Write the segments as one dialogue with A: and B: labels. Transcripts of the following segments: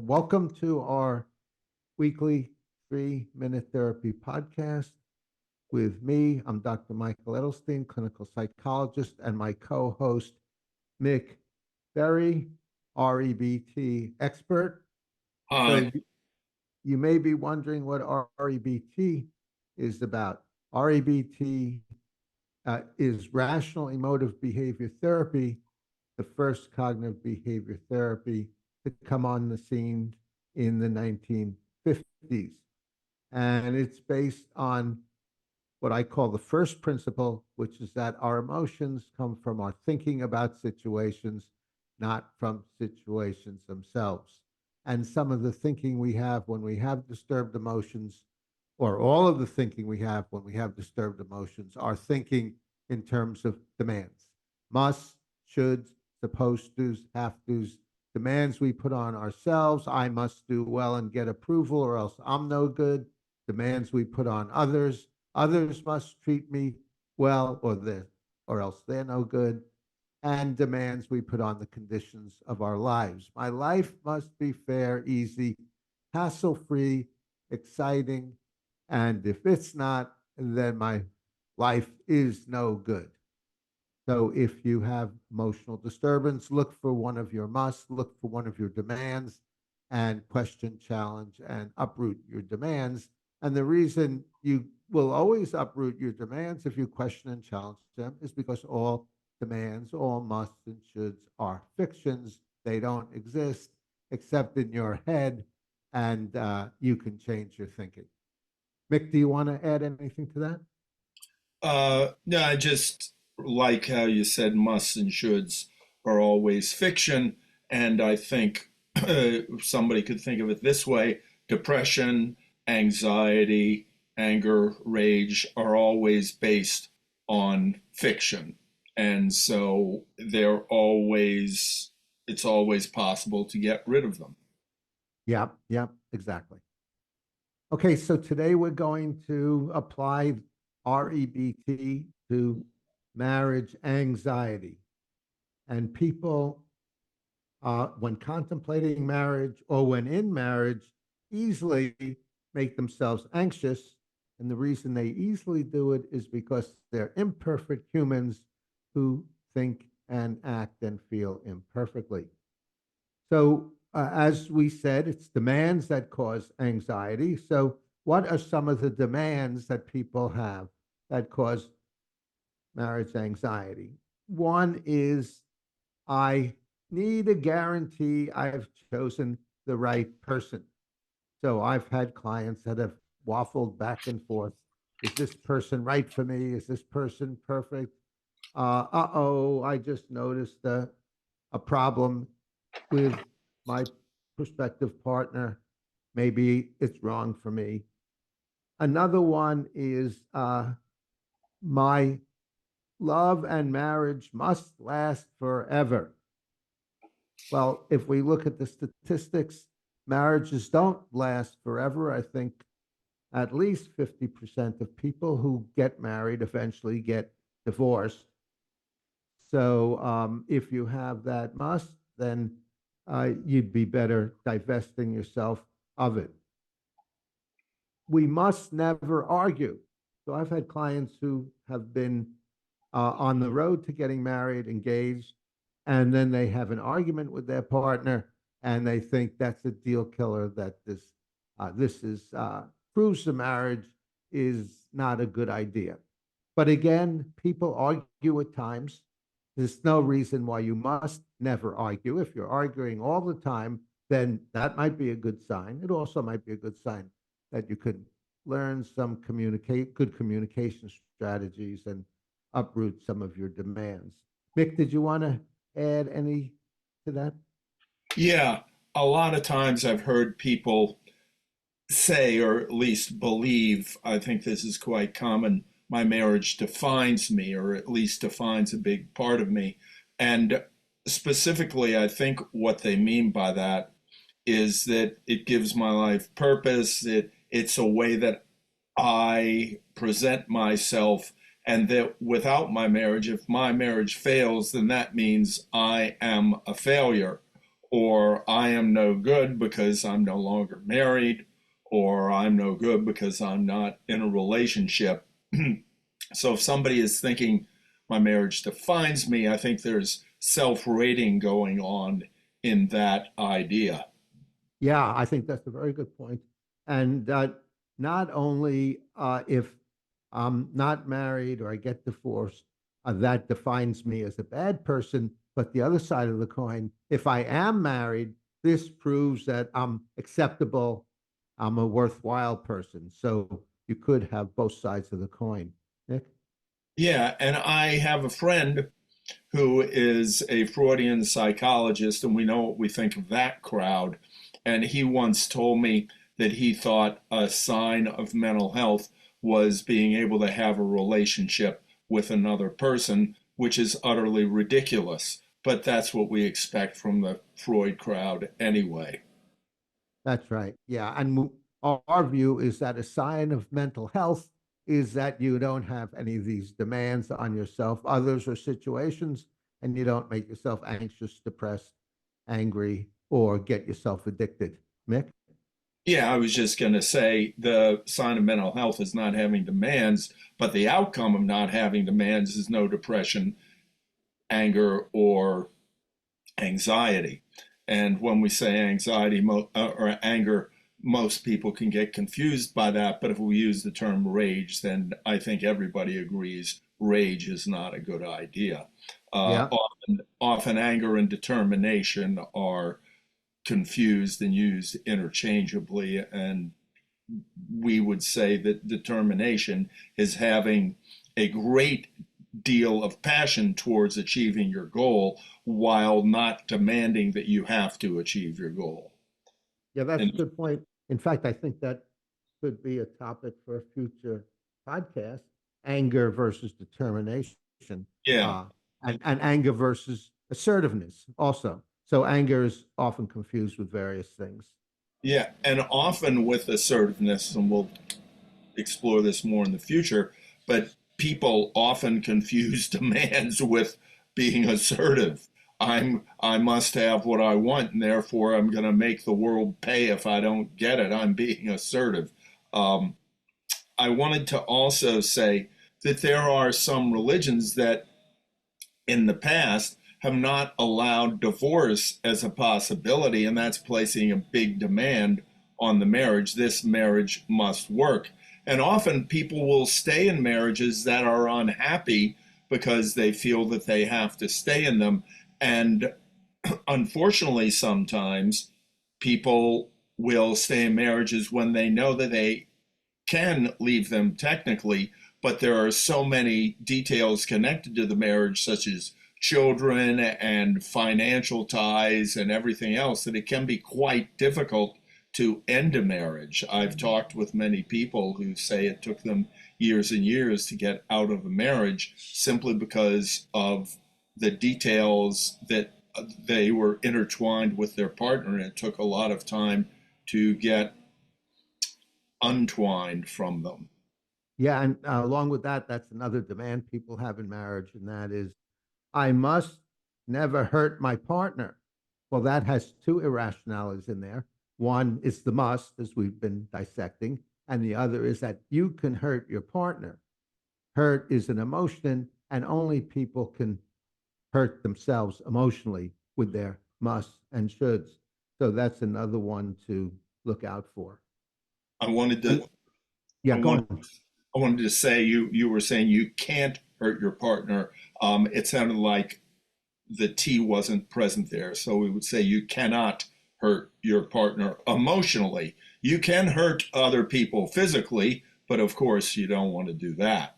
A: Welcome to our weekly 3-minute therapy podcast with me. I'm Dr. Michael Edelstein, clinical psychologist, and my co host, Mick Berry, REBT expert. So,
B: Hi.
A: you may be wondering what REBT is about. REBT is rational emotive behavior therapy, the first cognitive behavior therapy to come on the scene in the 1950s. And it's based on what I call the first principle, which is that our emotions come from our thinking about situations, not from situations themselves. And some of the thinking we have when we have disturbed emotions, or all of the thinking we have when we have disturbed emotions, are thinking in terms of demands: must, shoulds, supposed to's, have to's, demands we put on ourselves. I must do well and get approval, or else I'm no good. Demands we put on others. Others must treat me well, or else they're no good. And demands we put on the conditions of our lives. My life must be fair, easy, hassle free, exciting. And if it's not, then my life is no good. So if you have emotional disturbance, look for one of your musts, look for one of your demands, and question, challenge, and uproot your demands. And the reason you will always uproot your demands if you question and challenge them is because all demands, all musts and shoulds are fictions. They don't exist except in your head, and you can change your thinking. Mick, do you want to add anything to that?
B: No, I just like how you said musts and shoulds are always fiction. And I think somebody could think of it this way: depression, anxiety, anger, rage are always based on fiction. And so it's always possible to get rid of them.
A: Yep, yep, exactly. Okay, so today we're going to apply REBT to marriage anxiety. And people, when contemplating marriage or when in marriage, easily make themselves anxious. And the reason they easily do it is because they're imperfect humans who think and act and feel imperfectly. So, as we said, it's demands that cause anxiety. So, what are some of the demands that people have that cause marriage anxiety? One is, I need a guarantee I've chosen the right person. So, I've had clients that have waffled back and forth. Is this person right for me? Is this person perfect? Oh, I just noticed a problem with my prospective partner. Maybe it's wrong for me. Another one is, my love and marriage must last forever. Well, if we look at the statistics, marriages don't last forever. I think at least 50% of people who get married eventually get divorced. So if you have that must, then you'd be better divesting yourself of it. We must never argue. So I've had clients who have been on the road to getting married, engaged, and then they have an argument with their partner, and they think that's a deal killer. That this is proves the marriage is not a good idea. But again, people argue at times. There's no reason why you must never argue. If you're arguing all the time, then that might be a good sign. It also might be a good sign that you could learn some good communication strategies and uproot some of your demands. Mick, did you want to add any to that?
B: Yeah, a lot of times I've heard people say, or at least believe, I think this is quite common, my marriage defines me, or at least defines a big part of me. And specifically, I think what they mean by that is that it gives my life purpose, it's a way that I present myself, and that without my marriage, if my marriage fails, then that means I am a failure. or I am no good because I'm no longer married, or I'm no good because I'm not in a relationship. So if somebody is thinking my marriage defines me, I think there's self rating going on in that idea.
A: Yeah, I think that's a very good point. And not only if I'm not married or I get divorced, that defines me as a bad person. But the other side of the coin, if I am married, this proves that I'm acceptable, I'm a worthwhile person. So you could have both sides of the coin. Nick?
B: Yeah, and I have a friend who is a Freudian psychologist, and we know what we think of that crowd. And he once told me that he thought a sign of mental health was being able to have a relationship with another person, which is utterly ridiculous. But that's what we expect from the Freud crowd anyway.
A: That's right. Yeah. And our view is that a sign of mental health is that you don't have any of these demands on yourself, others, or situations, and you don't make yourself anxious, depressed, angry, or get yourself addicted. Mick?
B: Yeah, I was just going to say the sign of mental health is not having demands, but the outcome of not having demands is no depression, anger, or anxiety. And when we say anxiety or anger, most people can get confused by that. But if we use the term rage, then I think everybody agrees rage is not a good idea.
A: Yeah.
B: Often anger and determination are confused and used interchangeably. And we would say that determination is having a great deal of passion towards achieving your goal while not demanding that you have to achieve your goal.
A: Yeah, that's a
B: And
A: good point. In fact, I think that could be a topic for a future podcast, anger versus determination,
B: yeah,
A: uh, and anger versus assertiveness also. So anger is often confused with various things.
B: yeah. And often with assertiveness, and we'll explore this more in the future, but people often confuse demands with being assertive. I must have what I want, and therefore I'm going to make the world pay if I don't get it. I'm being assertive. Um, I wanted to also say that there are some religions that in the past have not allowed divorce as a possibility, and that's placing a big demand on the marriage. This marriage must work. And often people will stay in marriages that are unhappy because they feel that they have to stay in them. And unfortunately, sometimes people will stay in marriages when they know that they can leave them technically, but there are so many details connected to the marriage, such as children and financial ties and everything else, that it can be quite difficult to end a marriage. I've talked with many people who say it took them years and years to get out of a marriage simply because of the details that they were intertwined with their partner, and it took a lot of time to get untwined from them.
A: Yeah, and along with that, that's another demand people have in marriage, and that is, I must never hurt my partner. Well, that has two irrationalities in there. One is the must, as we've been dissecting, and the other is that you can hurt your partner. Hurt is an emotion, and only people can hurt themselves emotionally with their musts and shoulds. So that's another one to look out for.
B: I wanted
A: And
B: to I
A: yeah, go
B: want
A: on.
B: I wanted to say you were saying you can't hurt your partner. It sounded like the T wasn't present there, so we would say you cannot hurt your partner emotionally. You can hurt other people physically, but of course you don't want to do that.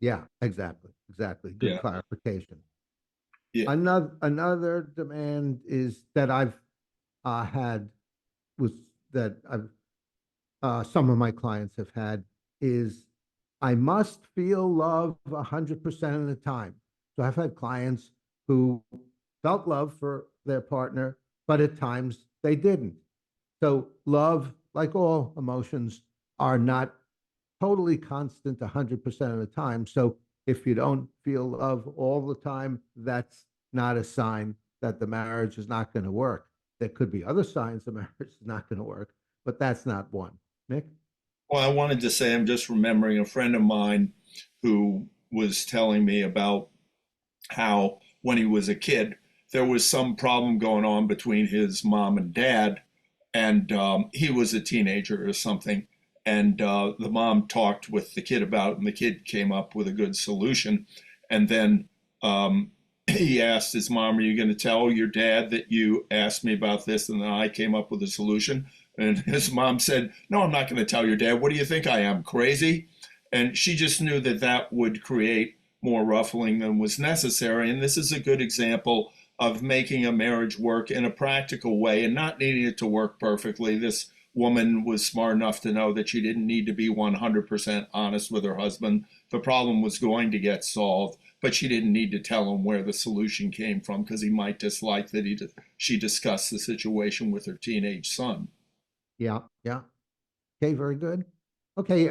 A: Yeah, exactly. Exactly. Good
B: Yeah,
A: clarification.
B: yeah.
A: Another demand is that I've had was that I've some of my clients have had is I must feel love 100% of the time. So I've had clients who felt love for their partner, but at times they didn't. So love, like all emotions, are not totally constant 100% of the time. So if you don't feel love all the time, that's not a sign that the marriage is not going to work. There could be other signs the marriage is not going to work, but that's not one. Nick?
B: Well, I wanted to say I'm just remembering a friend of mine who was telling me about how when he was a kid, there was some problem going on between his mom and dad, and he was a teenager or something. And the mom talked with the kid about it, and the kid came up with a good solution. And then he asked his mom, "Are you going to tell your dad that you asked me about this and then I came up with a solution?" And his mom said, "No, I'm not going to tell your dad. What do you think I am, crazy?" And she just knew that that would create more ruffling than was necessary. And this is a good example of making a marriage work in a practical way and not needing it to work perfectly. This woman was smart enough to know that she didn't need to be 100% honest with her husband. The problem was going to get solved, but she didn't need to tell him where the solution came from because he might dislike that she discussed the situation with her teenage son.
A: Yeah, yeah. Okay, very good. Okay,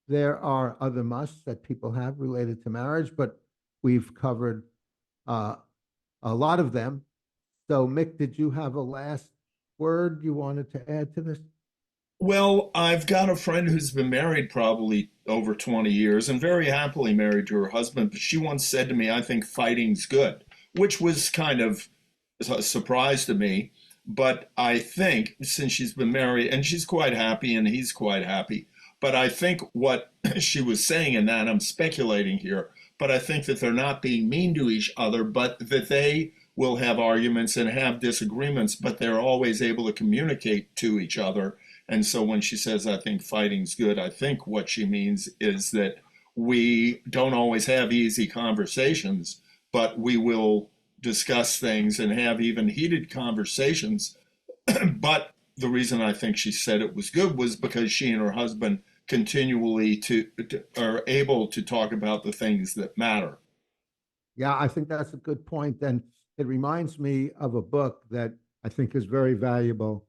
A: there are other musts that people have related to marriage, but we've covered uh, a lot of them. So, Mick, did you have a last word you wanted to add to this?
B: Well, I've got a friend who's been married probably over 20 years and very happily married to her husband, but she once said to me, "I think fighting's good," which was kind of a surprise to me. But I think since she's been married and she's quite happy and he's quite happy, but I think what she was saying in that, I'm speculating here, but I think that they're not being mean to each other, but that they will have arguments and have disagreements, but they're always able to communicate to each other. And so when she says, "I think fighting's good," I think what she means is that we don't always have easy conversations, but we will discuss things and have even heated conversations. But the reason I think she said it was good was because she and her husband continually are able to talk about the things that matter.
A: Yeah, I think that's a good point. And it reminds me of a book that I think is very valuable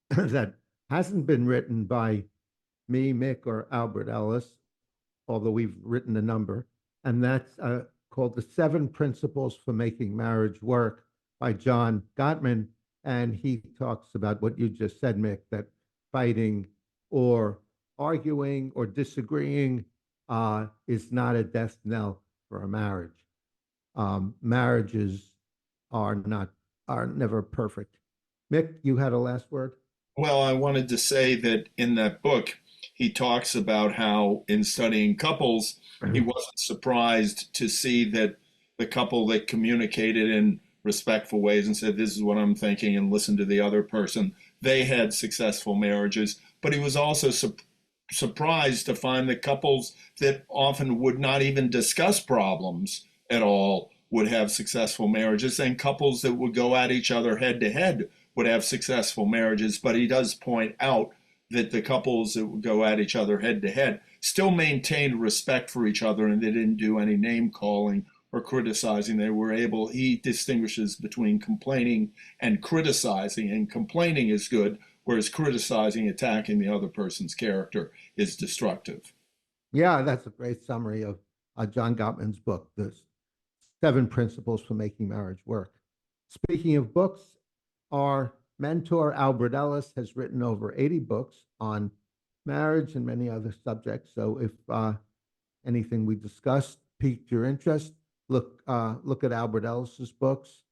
A: that hasn't been written by me, Mick, or Albert Ellis, although we've written a number. And that's called The Seven Principles for Making Marriage Work by John Gottman. And he talks about what you just said, Mick, that fighting or arguing or disagreeing is not a death knell for a marriage. Marriages are not are never perfect. Mick, you had a last word?
B: Well, I wanted to say that in that book, he talks about how in studying couples, he wasn't surprised to see that the couple that communicated in respectful ways and said, "This is what I'm thinking," and listened to the other person, they had successful marriages. But he was also surprised to find that couples that often would not even discuss problems at all would have successful marriages, and couples that would go at each other head to head would have successful marriages. But he does point out that the couples that would go at each other head to head still maintained respect for each other and they didn't do any name calling or criticizing. They were able, he distinguishes between complaining and criticizing, and complaining is good, whereas criticizing, attacking the other person's character, is destructive.
A: Yeah, that's a great summary of John Gottman's book, The Seven Principles for Making Marriage Work. Speaking of books, our mentor, Albert Ellis, has written over 80 books on marriage and many other subjects. So if anything we discussed piqued your interest, look at Albert Ellis's books.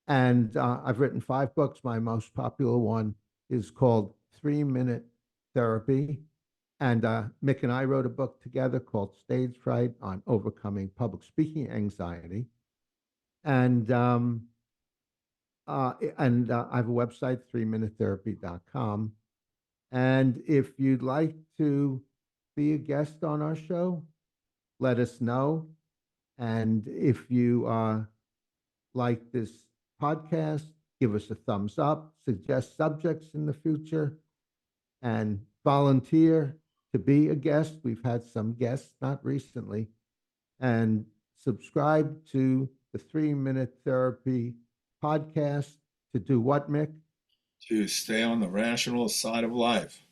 A: And I've written 5 books. My most popular one is called 3 Minute Therapy. And Mick and I wrote a book together called Stage Fright on Overcoming Public Speaking Anxiety. And I have a website, 3minutetherapy.com. And if you'd like to be a guest on our show, let us know. And if you like this podcast, give us a thumbs up, suggest subjects in the future, and volunteer to be a guest. We've had some guests, not recently. And subscribe to the 3 Minute Therapy podcast to do what, Mick?
B: To stay on the rational side of life.